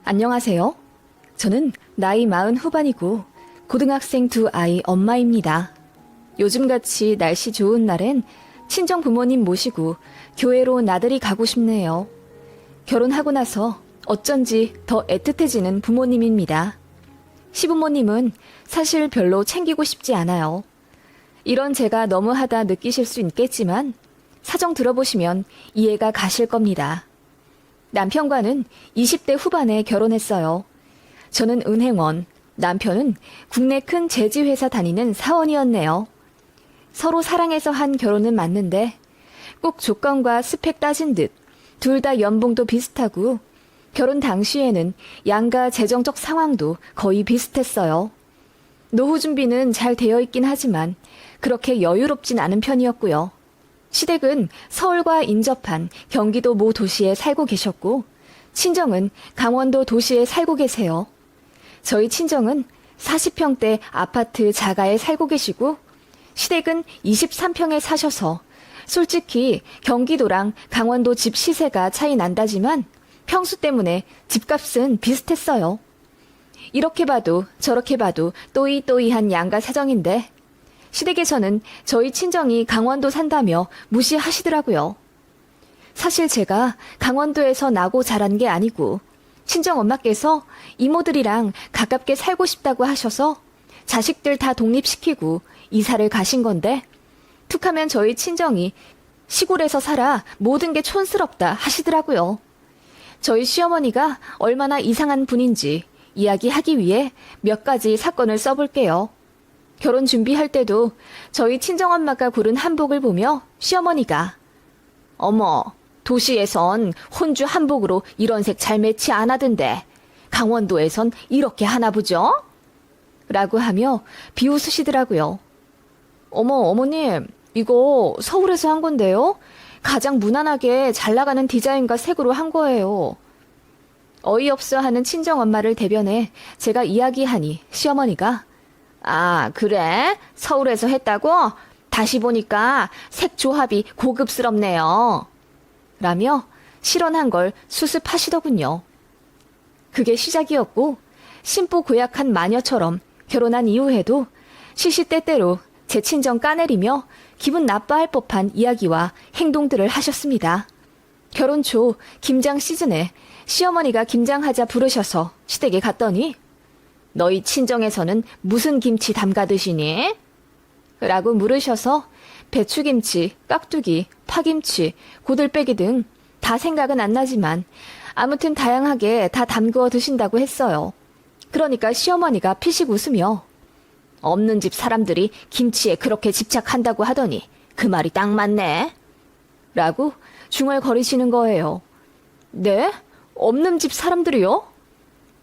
안녕하세요. 저는 나이 40 후반이고 고등학생 2아이 엄마입니다. 요즘같이 날씨 좋은 날엔 친정 부모님 모시고 교회로 나들이 가고 싶네요. 결혼하고 나서 어쩐지 더 애틋해지는 부모님입니다. 시부모님은 사실 별로 챙기고 싶지 않아요. 이런 제가 너무하다 느끼실 수 있겠지만 사정 들어보시면 이해가 가실 겁니다. 남편과는 20대 후반에 결혼했어요. 저는 은행원, 남편은 국내 큰 제지회사 다니는 사원이었네요. 서로 사랑해서 한 결혼은 맞는데 꼭 조건과 스펙 따진 듯 둘 다 연봉도 비슷하고 결혼 당시에는 양가 재정적 상황도 거의 비슷했어요. 노후 준비는 잘 되어 있긴 하지만 그렇게 여유롭진 않은 편이었고요. 시댁은 서울과 인접한 경기도 모 도시에 살고 계셨고 친정은 강원도 도시에 살고 계세요. 저희 친정은 40평대 아파트 자가에 살고 계시고 시댁은 23평에 사셔서 솔직히 경기도랑 강원도 집 시세가 차이 난다지만 평수 때문에 집값은 비슷했어요. 이렇게 봐도 저렇게 봐도 또이또이한 양가 사정인데 시댁에서는 저희 친정이 강원도 산다며 무시하시더라고요. 사실 제가 강원도에서 나고 자란 게 아니고 친정 엄마께서 이모들이랑 가깝게 살고 싶다고 하셔서 자식들 다 독립시키고 이사를 가신 건데 툭하면 저희 친정이 시골에서 살아 모든 게 촌스럽다 하시더라고요. 저희 시어머니가 얼마나 이상한 분인지 이야기하기 위해 몇 가지 사건을 써볼게요. 결혼 준비할 때도 저희 친정엄마가 고른 한복을 보며 시어머니가 어머, 도시에선 혼주 한복으로 이런 색 잘 매치 안 하던데 강원도에선 이렇게 하나 보죠? 라고 하며 비웃으시더라고요. 어머, 어머님, 이거 서울에서 한 건데요? 가장 무난하게 잘 나가는 디자인과 색으로 한 거예요. 어이없어 하는 친정엄마를 대변해 제가 이야기하니 시어머니가 아, 그래? 서울에서 했다고? 다시 보니까 색 조합이 고급스럽네요. 라며 실언한 걸 수습하시더군요. 그게 시작이었고 신부 고약한 마녀처럼 결혼한 이후에도 시시때때로 제 친정 까내리며 기분 나빠할 법한 이야기와 행동들을 하셨습니다. 결혼 초 김장 시즌에 시어머니가 김장하자 부르셔서 시댁에 갔더니 너희 친정에서는 무슨 김치 담가 드시니? 라고 물으셔서 배추김치, 깍두기, 파김치, 고들빼기 등 다 생각은 안 나지만 아무튼 다양하게 다 담그어 드신다고 했어요. 그러니까 시어머니가 피식 웃으며 없는 집 사람들이 김치에 그렇게 집착한다고 하더니 그 말이 딱 맞네. 라고 중얼거리시는 거예요. 네? 없는 집 사람들이요?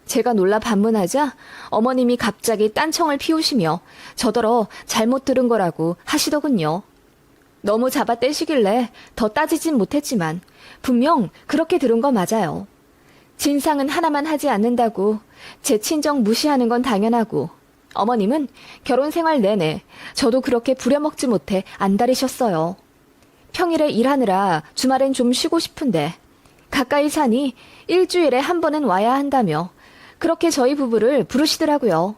제가 놀라 반문하자 어머님이 갑자기 딴청을 피우시며 저더러 잘못 들은 거라고 하시더군요. 너무 잡아떼시길래 더 따지진 못했지만 분명 그렇게 들은 거 맞아요. 진상은 하나만 하지 않는다고 제 친정 무시하는 건 당연하고 어머님은 결혼 생활 내내 저도 그렇게 부려먹지 못해 안달이셨어요. 평일에 일하느라 주말엔 좀 쉬고 싶은데 가까이 사니 일주일에 한 번은 와야 한다며 그렇게 저희 부부를 부르시더라고요.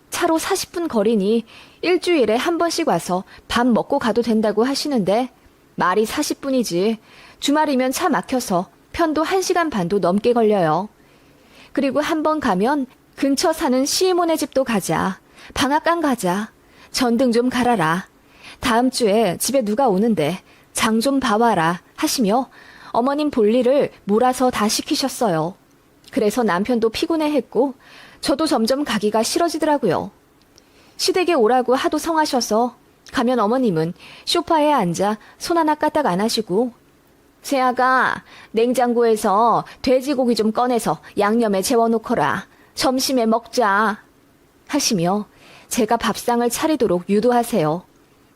차로 40분 거리니 일주일에 한 번씩 와서 밥 먹고 가도 된다고 하시는데 말이 40분이지 주말이면 차 막혀서 편도 1시간 반도 넘게 걸려요. 그리고 한 번 가면 근처 사는 시이모네 집도 가자. 방앗간 가자. 전등 좀 갈아라. 다음 주에 집에 누가 오는데 장 좀 봐와라 하시며 어머님 볼일을 몰아서 다 시키셨어요. 그래서 남편도 피곤해했고 저도 점점 가기가 싫어지더라고요. 시댁에 오라고 하도 성하셔서 가면 어머님은 소파에 앉아 손 하나 까딱 안 하시고 세아가 냉장고에서 돼지고기 좀 꺼내서 양념에 재워놓거라. 점심에 먹자. 하시며 제가 밥상을 차리도록 유도하세요.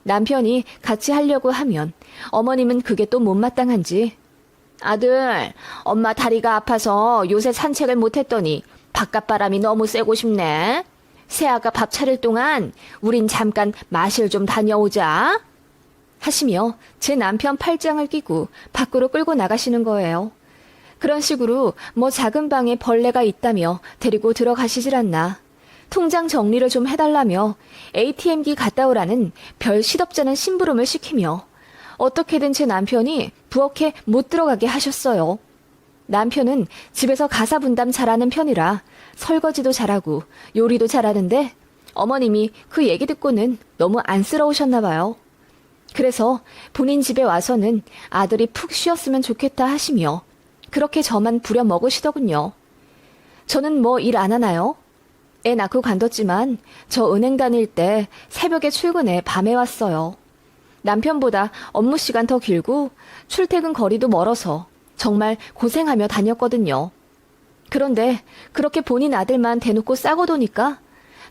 남편이 같이 하려고 하면 어머님은 그게 또 못마땅한지 아들, 엄마 다리가 아파서 요새 산책을 못했더니 바깥바람이 너무 쐬고 싶네. 세아가 밥 차릴 동안 우린 잠깐 마실 좀 다녀오자. 하시며 제 남편 팔짱을 끼고 밖으로 끌고 나가시는 거예요. 그런 식으로 뭐 작은 방에 벌레가 있다며 데리고 들어가시질 않나. 통장 정리를 좀 해달라며 ATM기 갔다 오라는 별 시덥잖은 심부름을 시키며 어떻게든 제 남편이 부엌에 못 들어가게 하셨어요. 남편은 집에서 가사 분담 잘하는 편이라 설거지도 잘하고 요리도 잘하는데 어머님이 그 얘기 듣고는 너무 안쓰러우셨나 봐요. 그래서 본인 집에 와서는 아들이 푹 쉬었으면 좋겠다 하시며 그렇게 저만 부려 먹으시더군요. 저는 뭐 일 안 하나요? 애 낳고 관뒀지만 저 은행 다닐 때 새벽에 출근해 밤에 왔어요. 남편보다 업무 시간 더 길고 출퇴근 거리도 멀어서 정말 고생하며 다녔거든요. 그런데 그렇게 본인 아들만 대놓고 싸고 도니까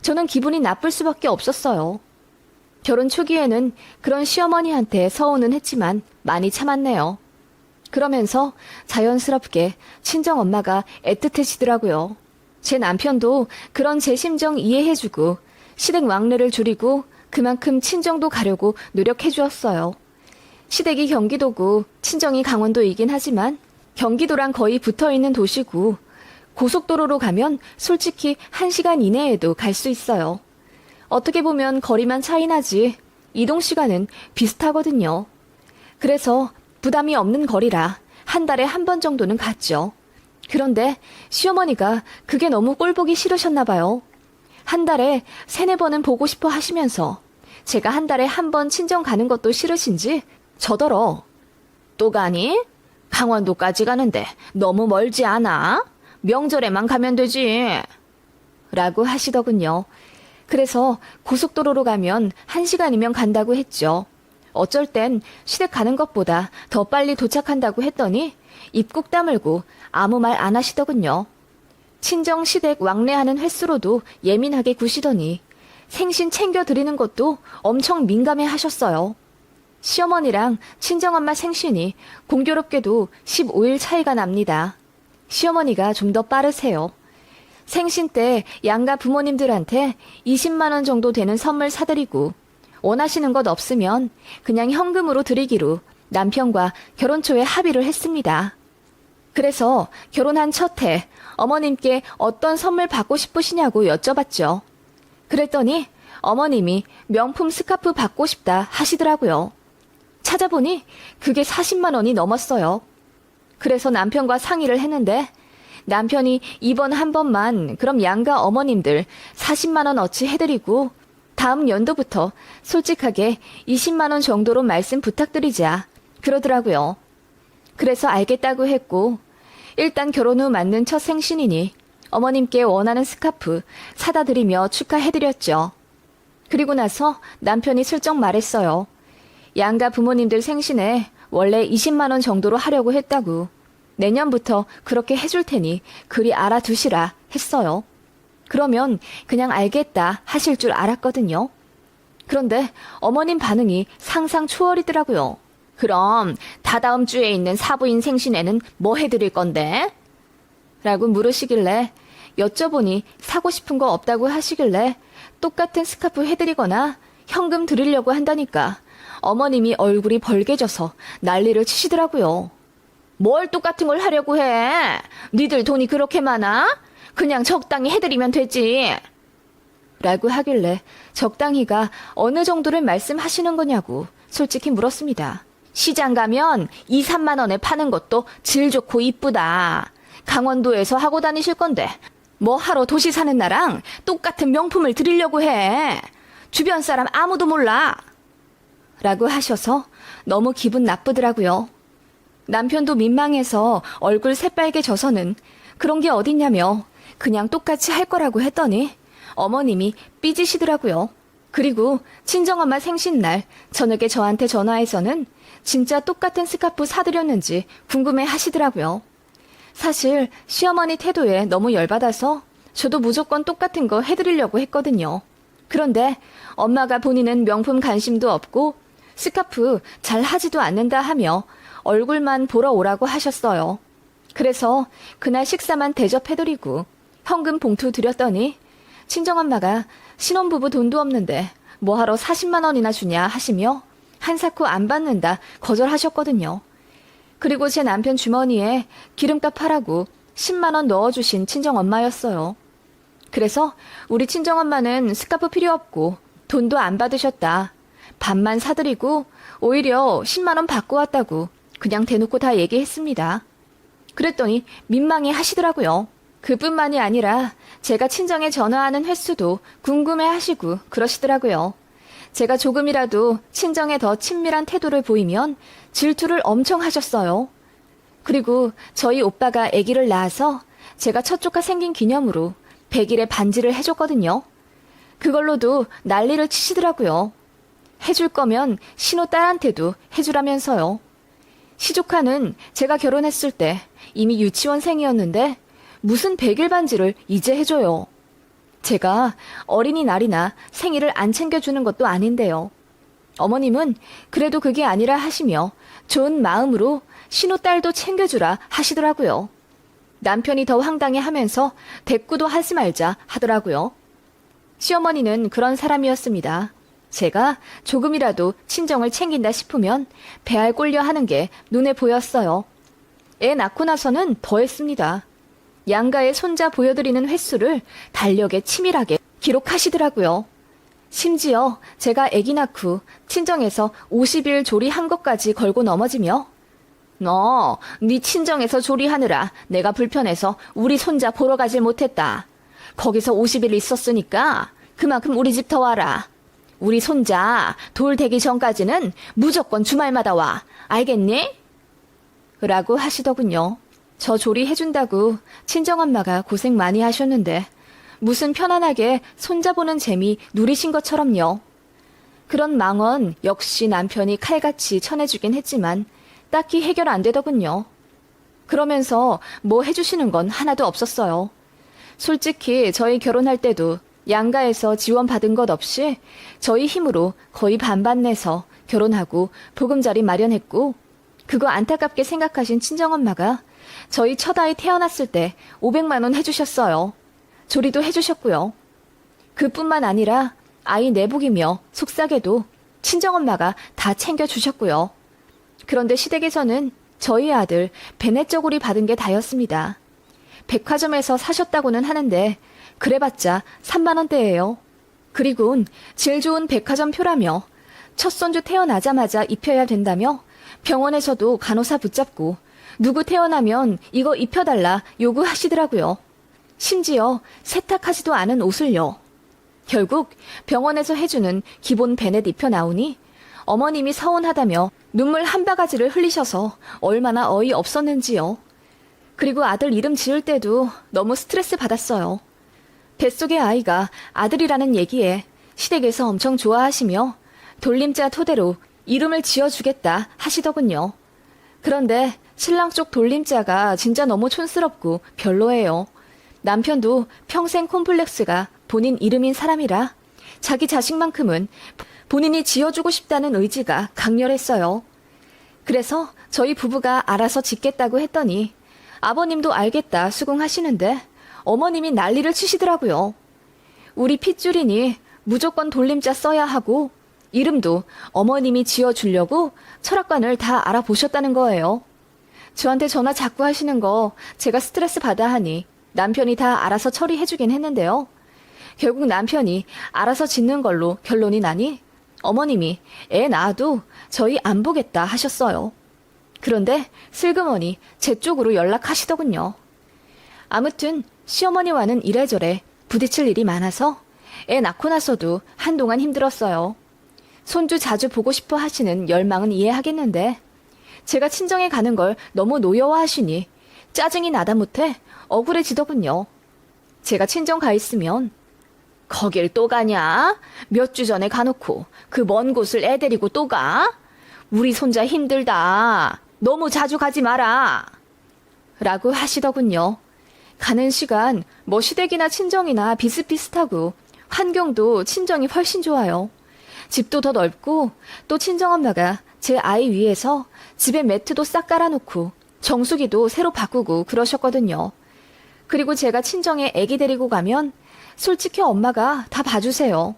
저는 기분이 나쁠 수밖에 없었어요. 결혼 초기에는 그런 시어머니한테 서운은 했지만 많이 참았네요. 그러면서 자연스럽게 친정엄마가 애틋해지더라고요. 제 남편도 그런 제 심정 이해해주고 시댁 왕래를 줄이고 그만큼 친정도 가려고 노력해 주었어요. 시댁이 경기도고 친정이 강원도이긴 하지만 경기도랑 거의 붙어있는 도시고 고속도로로 가면 솔직히 1시간 이내에도 갈 수 있어요. 어떻게 보면 거리만 차이 나지 이동 시간은 비슷하거든요. 그래서 부담이 없는 거리라 한 달에 한 번 정도는 갔죠. 그런데 시어머니가 그게 너무 꼴보기 싫으셨나 봐요. 한 달에 3-4번은 보고 싶어 하시면서 제가 한 달에 한 번 친정 가는 것도 싫으신지 저더러 또 가니? 강원도까지 가는데 너무 멀지 않아? 명절에만 가면 되지. 라고 하시더군요. 그래서 고속도로로 가면 1시간이면 간다고 했죠. 어쩔 땐 시댁 가는 것보다 더 빨리 도착한다고 했더니 입 꾹 다물고 아무 말 안 하시더군요. 친정 시댁 왕래하는 횟수로도 예민하게 구시더니 생신 챙겨드리는 것도 엄청 민감해 하셨어요. 시어머니랑 친정엄마 생신이 공교롭게도 15일 차이가 납니다. 시어머니가 좀 더 빠르세요. 생신 때 양가 부모님들한테 20만 원 정도 되는 선물 사드리고 원하시는 것 없으면 그냥 현금으로 드리기로 남편과 결혼 초에 합의를 했습니다. 그래서 결혼한 첫 해 어머님께 어떤 선물 받고 싶으시냐고 여쭤봤죠. 그랬더니 어머님이 명품 스카프 받고 싶다 하시더라고요. 찾아보니 그게 40만 원이 넘었어요. 그래서 남편과 상의를 했는데 남편이 이번 한 번만 그럼 양가 어머님들 40만 원어치 해드리고 다음 연도부터 솔직하게 20만 원 정도로 말씀 부탁드리자 그러더라고요. 그래서 알겠다고 했고 일단 결혼 후 맞는 첫 생신이니 어머님께 원하는 스카프 사다 드리며 축하해드렸죠. 그리고 나서 남편이 슬쩍 말했어요. 양가 부모님들 생신에 원래 20만 원 정도로 하려고 했다고. 내년부터 그렇게 해줄 테니 그리 알아두시라 했어요. 그러면 그냥 알겠다 하실 줄 알았거든요. 그런데 어머님 반응이 상상 초월이더라고요. 그럼 다다음 주에 있는 사부인 생신에는 뭐 해드릴 건데? 라고 물으시길래 여쭤보니 사고 싶은 거 없다고 하시길래 똑같은 스카프 해드리거나 현금 드리려고 한다니까 어머님이 얼굴이 벌개져서 난리를 치시더라고요. 뭘 똑같은 걸 하려고 해? 니들 돈이 그렇게 많아? 그냥 적당히 해드리면 되지. 라고 하길래 적당히가 어느 정도를 말씀하시는 거냐고 솔직히 물었습니다. 시장 가면 2-3만 원에 파는 것도 질 좋고 이쁘다. 강원도에서 하고 다니실 건데 뭐 하러 도시 사는 나랑 똑같은 명품을 드리려고 해. 주변 사람 아무도 몰라. 라고 하셔서 너무 기분 나쁘더라고요. 남편도 민망해서 얼굴 새빨개져서는 그런 게 어딨냐며 그냥 똑같이 할 거라고 했더니 어머님이 삐지시더라고요. 그리고 친정엄마 생신날 저녁에 저한테 전화해서는 진짜 똑같은 스카프 사드렸는지 궁금해 하시더라고요. 사실 시어머니 태도에 너무 열받아서 저도 무조건 똑같은 거 해드리려고 했거든요. 그런데 엄마가 본인은 명품 관심도 없고 스카프 잘 하지도 않는다 하며 얼굴만 보러 오라고 하셨어요. 그래서 그날 식사만 대접해드리고 현금 봉투 드렸더니 친정엄마가 신혼부부 돈도 없는데 뭐하러 40만 원이나 주냐 하시며 한사코 안 받는다 거절하셨거든요. 그리고 제 남편 주머니에 기름값 하라고 10만 원 넣어주신 친정엄마였어요. 그래서 우리 친정엄마는 스카프 필요 없고 돈도 안 받으셨다. 밥만 사드리고 오히려 10만 원 받고 왔다고 그냥 대놓고 다 얘기했습니다. 그랬더니 민망해 하시더라고요. 그뿐만이 아니라 제가 친정에 전화하는 횟수도 궁금해 하시고 그러시더라고요. 제가 조금이라도 친정에 더 친밀한 태도를 보이면 질투를 엄청 하셨어요. 그리고 저희 오빠가 아기를 낳아서 제가 첫 조카 생긴 기념으로 100일에 반지를 해줬거든요. 그걸로도 난리를 치시더라고요. 해줄 거면 신호 딸한테도 해주라면서요. 시조카는 제가 결혼했을 때 이미 유치원생이었는데 무슨 100일 반지를 이제 해줘요. 제가 어린이날이나 생일을 안 챙겨주는 것도 아닌데요. 어머님은 그래도 그게 아니라 하시며 좋은 마음으로 신우딸도 챙겨주라 하시더라고요. 남편이 더 황당해 하면서 대꾸도 하지 말자 하더라고요. 시어머니는 그런 사람이었습니다. 제가 조금이라도 친정을 챙긴다 싶으면 배알 꼴려 하는 게 눈에 보였어요. 애 낳고 나서는 더 했습니다. 양가의 손자 보여드리는 횟수를 달력에 치밀하게 기록하시더라고요. 심지어 제가 아기 낳고 친정에서 50일 조리한 것까지 걸고 넘어지며 너, 네 친정에서 조리하느라 내가 불편해서 우리 손자 보러 가질 못했다. 거기서 50일 있었으니까 그만큼 우리 집 더 와라. 우리 손자 돌 되기 전까지는 무조건 주말마다 와. 알겠니? 라고 하시더군요. 저 조리해준다고 친정엄마가 고생 많이 하셨는데 무슨 편안하게 손자 보는 재미 누리신 것처럼요. 그런 망언 역시 남편이 칼같이 쳐내주긴 했지만 딱히 해결 안 되더군요. 그러면서 뭐 해주시는 건 하나도 없었어요. 솔직히 저희 결혼할 때도 양가에서 지원받은 것 없이 저희 힘으로 거의 반반 내서 결혼하고 보금자리 마련했고 그거 안타깝게 생각하신 친정엄마가 저희 첫 아이 태어났을 때 500만 원 해주셨어요. 조리도 해주셨고요. 그뿐만 아니라 아이 내복이며 속삭여도 친정엄마가 다 챙겨주셨고요. 그런데 시댁에서는 저희 아들 베네쩌구리 받은 게 다였습니다. 백화점에서 사셨다고는 하는데 그래봤자 3만 원대예요. 그리곤 제일 좋은 백화점 표라며 첫 손주 태어나자마자 입혀야 된다며 병원에서도 간호사 붙잡고 누구 태어나면 이거 입혀달라 요구하시더라고요. 심지어 세탁하지도 않은 옷을요. 결국 병원에서 해주는 기본 베넷 입혀 나오니 어머님이 서운하다며 눈물 한 바가지를 흘리셔서 얼마나 어이없었는지요. 그리고 아들 이름 지을 때도 너무 스트레스 받았어요. 뱃속의 아이가 아들이라는 얘기에 시댁에서 엄청 좋아하시며 돌림자 토대로 이름을 지어주겠다 하시더군요. 그런데 신랑 쪽 돌림자가 진짜 너무 촌스럽고 별로예요. 남편도 평생 콤플렉스가 본인 이름인 사람이라 자기 자식만큼은 본인이 지어주고 싶다는 의지가 강렬했어요. 그래서 저희 부부가 알아서 짓겠다고 했더니 아버님도 알겠다 수긍하시는데 어머님이 난리를 치시더라고요. 우리 핏줄이니 무조건 돌림자 써야 하고 이름도 어머님이 지어주려고 철학관을 다 알아보셨다는 거예요. 저한테 전화 자꾸 하시는 거 제가 스트레스 받아 하니 남편이 다 알아서 처리해주긴 했는데요. 결국 남편이 알아서 짓는 걸로 결론이 나니 어머님이 애 낳아도 저희 안 보겠다 하셨어요. 그런데 슬그머니 제 쪽으로 연락하시더군요. 아무튼 시어머니와는 이래저래 부딪힐 일이 많아서 애 낳고 나서도 한동안 힘들었어요. 손주 자주 보고 싶어 하시는 열망은 이해하겠는데 제가 친정에 가는 걸 너무 노여워하시니 짜증이 나다 못해 억울해지더군요. 제가 친정 가 있으면 거길 또 가냐? 몇 주 전에 가놓고 그 먼 곳을 애 데리고 또 가? 우리 손자 힘들다. 너무 자주 가지 마라. 라고 하시더군요. 가는 시간 뭐 시댁이나 친정이나 비슷비슷하고 환경도 친정이 훨씬 좋아요. 집도 더 넓고 또 친정엄마가 제 아이 위해서 집에 매트도 싹 깔아놓고 정수기도 새로 바꾸고 그러셨거든요. 그리고 제가 친정에 애기 데리고 가면 솔직히 엄마가 다 봐주세요.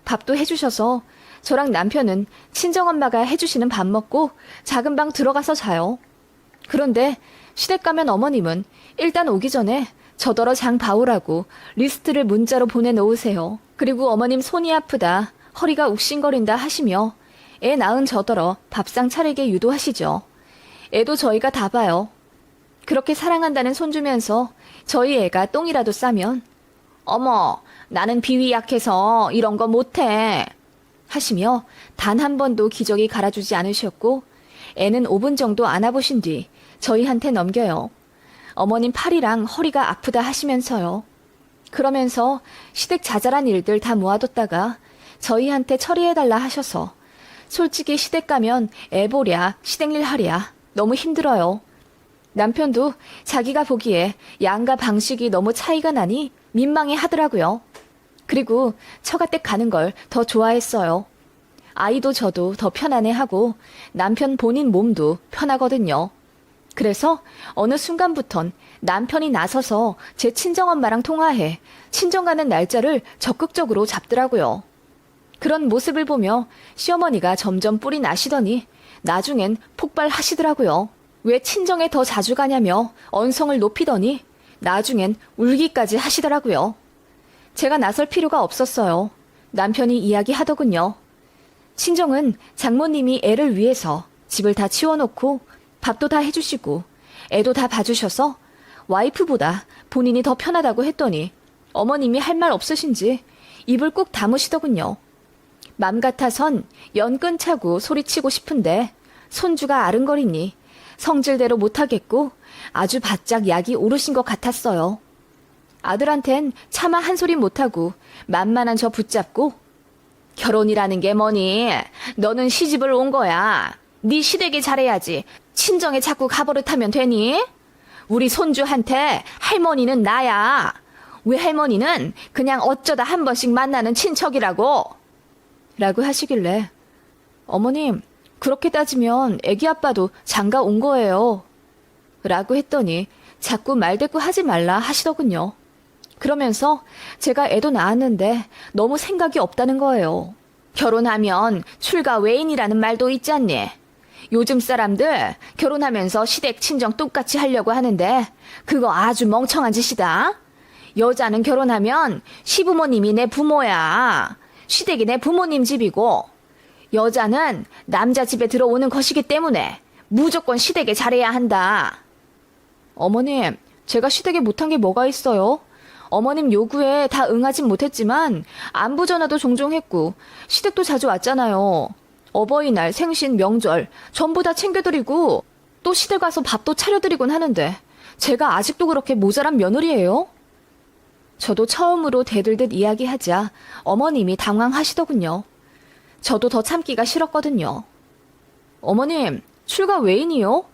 밥도 해주셔서 저랑 남편은 친정엄마가 해주시는 밥 먹고 작은 방 들어가서 자요. 그런데 시댁 가면 어머님은 일단 오기 전에 저더러 장 봐오라고 리스트를 문자로 보내놓으세요. 그리고 어머님 손이 아프다, 허리가 욱신거린다 하시며 애 낳은 저더러 밥상 차리게 유도하시죠. 애도 저희가 다 봐요. 그렇게 사랑한다는 손주면서 저희 애가 똥이라도 싸면 어머, 나는 비위 약해서 이런 거 못해 하시며 단 한 번도 기저귀 갈아주지 않으셨고 애는 5분 정도 안아보신 뒤 저희한테 넘겨요. 어머님 팔이랑 허리가 아프다 하시면서요. 그러면서 시댁 자잘한 일들 다 모아뒀다가 저희한테 처리해달라 하셔서 솔직히 시댁 가면 애 보랴, 시댁일 하랴 너무 힘들어요. 남편도 자기가 보기에 양가 방식이 너무 차이가 나니 민망해 하더라고요. 그리고 처가댁 가는 걸 더 좋아했어요. 아이도 저도 더 편안해하고 남편 본인 몸도 편하거든요. 그래서 어느 순간부턴 남편이 나서서 제 친정엄마랑 통화해 친정 가는 날짜를 적극적으로 잡더라고요. 그런 모습을 보며 시어머니가 점점 뿔이 나시더니 나중엔 폭발하시더라고요. 왜 친정에 더 자주 가냐며 언성을 높이더니 나중엔 울기까지 하시더라고요. 제가 나설 필요가 없었어요. 남편이 이야기하더군요. 친정은 장모님이 애를 위해서 집을 다 치워놓고 밥도 다 해주시고 애도 다 봐주셔서 와이프보다 본인이 더 편하다고 했더니 어머님이 할 말 없으신지 입을 꾹 다무시더군요. 맘 같아선 연끈 차고 소리치고 싶은데 손주가 아른거리니 성질대로 못하겠고 아주 바짝 약이 오르신 것 같았어요. 아들한텐 차마 한 소리 못하고 만만한 저 붙잡고 결혼이라는 게 뭐니? 너는 시집을 온 거야. 네 시댁이 잘해야지. 친정에 자꾸 가버릇하면 되니? 우리 손주한테 할머니는 나야. 왜 할머니는 그냥 어쩌다 한 번씩 만나는 친척이라고? 라고 하시길래 어머님, 그렇게 따지면 애기 아빠도 장가 온 거예요. 라고 했더니 자꾸 말대꾸 하지 말라 하시더군요. 그러면서 제가 애도 낳았는데 너무 생각이 없다는 거예요. 결혼하면 출가 외인이라는 말도 있지 않니? 요즘 사람들 결혼하면서 시댁 친정 똑같이 하려고 하는데 그거 아주 멍청한 짓이다. 여자는 결혼하면 시부모님이 내 부모야. 시댁이 내 부모님 집이고 여자는 남자 집에 들어오는 것이기 때문에 무조건 시댁에 잘해야 한다. 어머님, 제가 시댁에 못한 게 뭐가 있어요? 어머님 요구에 다 응하진 못했지만 안부 전화도 종종 했고 시댁도 자주 왔잖아요. 어버이날, 생신, 명절 전부 다 챙겨드리고 또 시댁 가서 밥도 차려드리곤 하는데 제가 아직도 그렇게 모자란 며느리예요? 저도 처음으로 대들듯 이야기하자 어머님이 당황하시더군요. 저도 더 참기가 싫었거든요. 어머님, 출가 외인이요?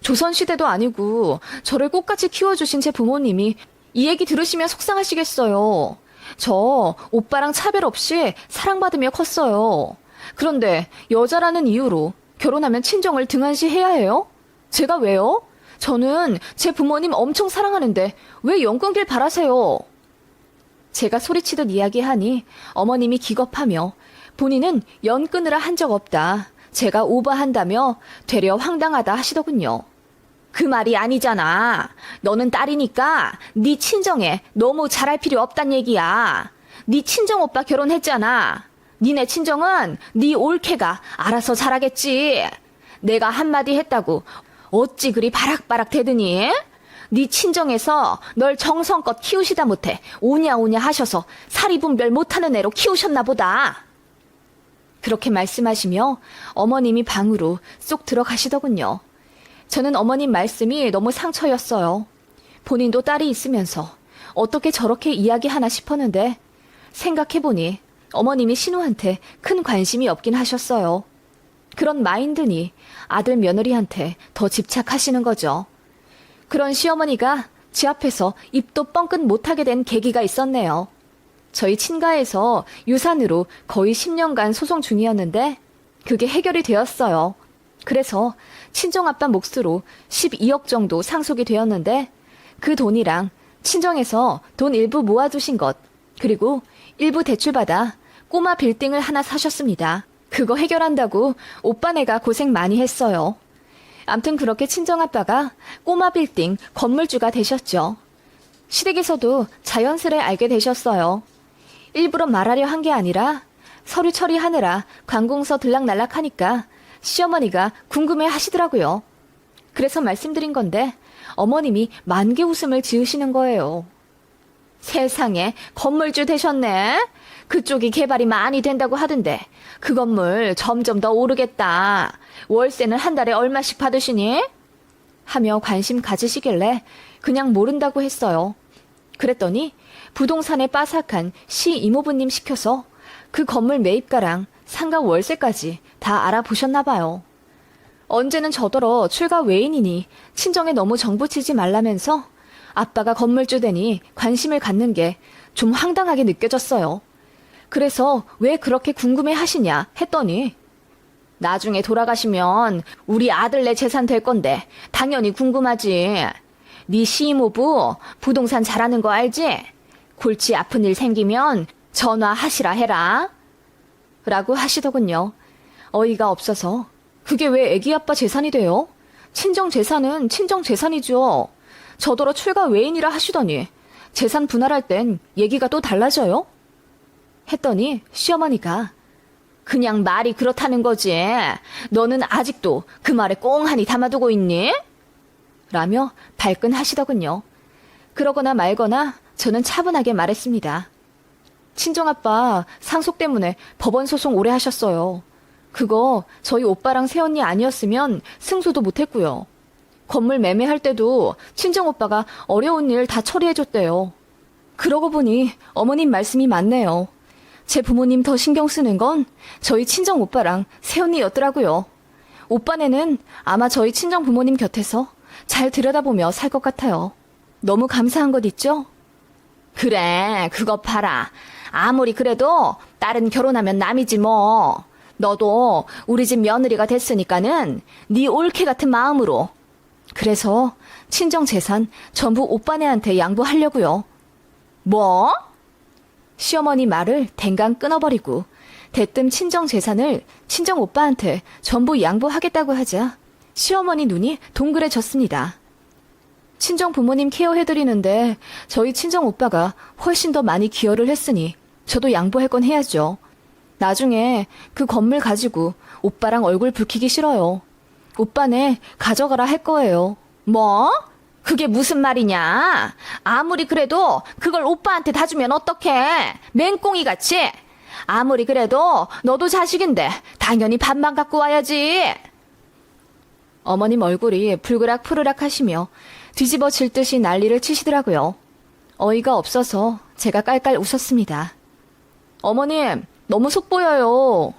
조선시대도 아니고 저를 꽃같이 키워주신 제 부모님이 이 얘기 들으시면 속상하시겠어요. 저 오빠랑 차별 없이 사랑받으며 컸어요. 그런데 여자라는 이유로 결혼하면 친정을 등한시해야 해요? 제가 왜요? 저는 제 부모님 엄청 사랑하는데 왜 연끈길 바라세요? 제가 소리치듯 이야기하니 어머님이 기겁하며 본인은 연 끊으라 한 적 없다. 제가 오버한다며 되려 황당하다 하시더군요. 그 말이 아니잖아. 너는 딸이니까 네 친정에 너무 잘할 필요 없단 얘기야. 네 친정 오빠 결혼했잖아. 니네 친정은 네 올케가 알아서 잘하겠지. 내가 한마디 했다고 어찌 그리 바락바락 대드니? 네 친정에서 널 정성껏 키우시다 못해 오냐오냐 하셔서 사리분별 못하는 애로 키우셨나 보다. 그렇게 말씀하시며 어머님이 방으로 쏙 들어가시더군요. 저는 어머님 말씀이 너무 상처였어요. 본인도 딸이 있으면서 어떻게 저렇게 이야기하나 싶었는데 생각해보니 어머님이 신우한테 큰 관심이 없긴 하셨어요. 그런 마인드니 아들 며느리한테 더 집착하시는 거죠. 그런 시어머니가 제 앞에서 입도 뻥끗 못하게 된 계기가 있었네요. 저희 친가에서 유산으로 거의 10년간 소송 중이었는데 그게 해결이 되었어요. 그래서 친정아빠 몫으로 12억 정도 상속이 되었는데 그 돈이랑 친정에서 돈 일부 모아두신 것 그리고 일부 대출받아 꼬마 빌딩을 하나 사셨습니다. 그거 해결한다고 오빠네가 고생 많이 했어요. 암튼 그렇게 친정아빠가 꼬마 빌딩 건물주가 되셨죠. 시댁에서도 자연스레 알게 되셨어요. 일부러 말하려 한 게 아니라 서류 처리하느라 관공서 들락날락 하니까 시어머니가 궁금해 하시더라고요. 그래서 말씀드린 건데 어머님이 만개 웃음을 지으시는 거예요. 세상에 건물주 되셨네. 그쪽이 개발이 많이 된다고 하던데 그 건물 점점 더 오르겠다. 월세는 한 달에 얼마씩 받으시니? 하며 관심 가지시길래 그냥 모른다고 했어요. 그랬더니 부동산에 빠삭한 시 이모부님 시켜서 그 건물 매입가랑 상가 월세까지 다 알아보셨나 봐요. 언제는 저더러 출가 외인이니 친정에 너무 정붙이지 말라면서 아빠가 건물주 되니 관심을 갖는 게 좀 황당하게 느껴졌어요. 그래서 왜 그렇게 궁금해 하시냐 했더니 나중에 돌아가시면 우리 아들네 재산 될 건데 당연히 궁금하지. 네 시이모부 부동산 잘하는 거 알지? 골치 아픈 일 생기면 전화하시라 해라. 라고 하시더군요. 어이가 없어서 그게 왜 애기 아빠 재산이 돼요? 친정 재산은 친정 재산이죠. 저더러 출가 외인이라 하시더니 재산 분할할 땐 얘기가 또 달라져요? 했더니 시어머니가 그냥 말이 그렇다는 거지. 너는 아직도 그 말에 꽁하니 담아두고 있니? 라며 발끈하시더군요. 그러거나 말거나 저는 차분하게 말했습니다. 친정아빠 상속 때문에 법원 소송 오래 하셨어요. 그거 저희 오빠랑 새언니 아니었으면 승소도 못했고요. 건물 매매할 때도 친정오빠가 어려운 일 다 처리해줬대요. 그러고 보니 어머님 말씀이 맞네요. 제 부모님 더 신경 쓰는 건 저희 친정오빠랑 새언니였더라고요. 오빠네는 아마 저희 친정 부모님 곁에서 잘 들여다보며 살 것 같아요. 너무 감사한 것 있죠? 그래, 그거 봐라. 아무리 그래도 딸은 결혼하면 남이지 뭐. 너도 우리 집 며느리가 됐으니까는 네 올케 같은 마음으로. 그래서 친정 재산 전부 오빠네한테 양보하려고요. 뭐? 시어머니 말을 댕강 끊어버리고 대뜸 친정 재산을 친정 오빠한테 전부 양보하겠다고 하자 시어머니 눈이 동그래졌습니다. 친정 부모님 케어해드리는데 저희 친정 오빠가 훨씬 더 많이 기여를 했으니 저도 양보할 건 해야죠. 나중에 그 건물 가지고 오빠랑 얼굴 붉히기 싫어요. 오빠네 가져가라 할 거예요. 뭐? 그게 무슨 말이냐? 아무리 그래도 그걸 오빠한테 다 주면 어떡해? 맹꽁이 같이? 아무리 그래도 너도 자식인데 당연히 반만 갖고 와야지. 어머님 얼굴이 불그락 푸르락 하시며 뒤집어질 듯이 난리를 치시더라고요. 어이가 없어서 제가 깔깔 웃었습니다. 어머님, 너무 속보여요.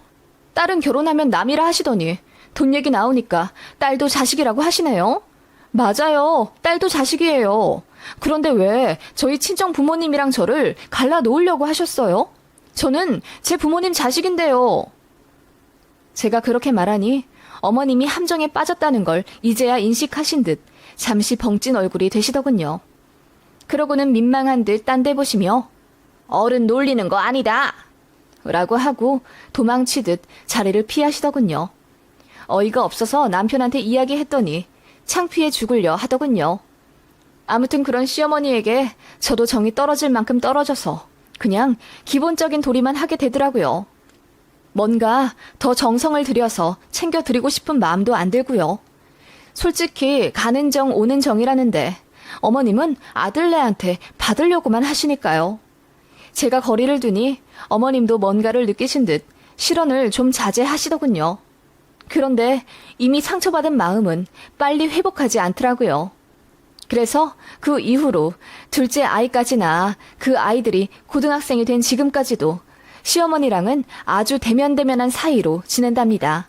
딸은 결혼하면 남이라 하시더니 돈 얘기 나오니까 딸도 자식이라고 하시네요. 맞아요. 딸도 자식이에요. 그런데 왜 저희 친정 부모님이랑 저를 갈라놓으려고 하셨어요? 저는 제 부모님 자식인데요. 제가 그렇게 말하니 어머님이 함정에 빠졌다는 걸 이제야 인식하신 듯 잠시 벙찐 얼굴이 되시더군요. 그러고는 민망한 듯 딴 데 보시며 어른 놀리는 거 아니다. 라고 하고 도망치듯 자리를 피하시더군요. 어이가 없어서 남편한테 이야기했더니 창피해 죽으려 하더군요. 아무튼 그런 시어머니에게 저도 정이 떨어질 만큼 떨어져서 그냥 기본적인 도리만 하게 되더라고요. 뭔가 더 정성을 들여서 챙겨드리고 싶은 마음도 안 들고요. 솔직히 가는 정 오는 정이라는데 어머님은 아들네한테 받으려고만 하시니까요. 제가 거리를 두니 어머님도 뭔가를 느끼신 듯 실언을 좀 자제하시더군요. 그런데 이미 상처받은 마음은 빨리 회복하지 않더라고요. 그래서 그 이후로 둘째 아이까지 낳아 그 아이들이 고등학생이 된 지금까지도 시어머니랑은 아주 대면대면한 사이로 지낸답니다.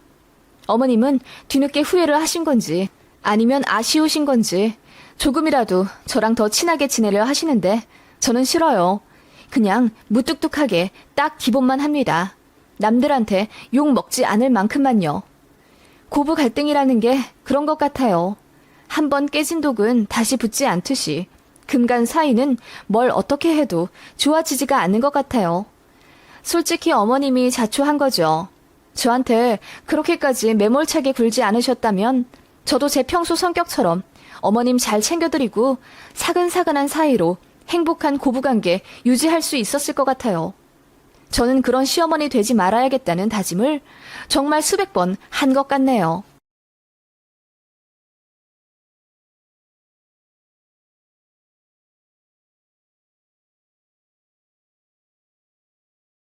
어머님은 뒤늦게 후회를 하신 건지 아니면 아쉬우신 건지 조금이라도 저랑 더 친하게 지내려 하시는데 저는 싫어요. 그냥 무뚝뚝하게 딱 기본만 합니다. 남들한테 욕 먹지 않을 만큼만요. 고부 갈등이라는 게 그런 것 같아요. 한번 깨진 독은 다시 붙지 않듯이 금간 사이는 뭘 어떻게 해도 좋아지지가 않는 것 같아요. 솔직히 어머님이 자초한 거죠. 저한테 그렇게까지 매몰차게 굴지 않으셨다면 저도 제 평소 성격처럼 어머님 잘 챙겨드리고 사근사근한 사이로 행복한 고부관계 유지할 수 있었을 것 같아요. 저는 그런 시어머니 되지 말아야겠다는 다짐을 정말 수백 번 한 것 같네요.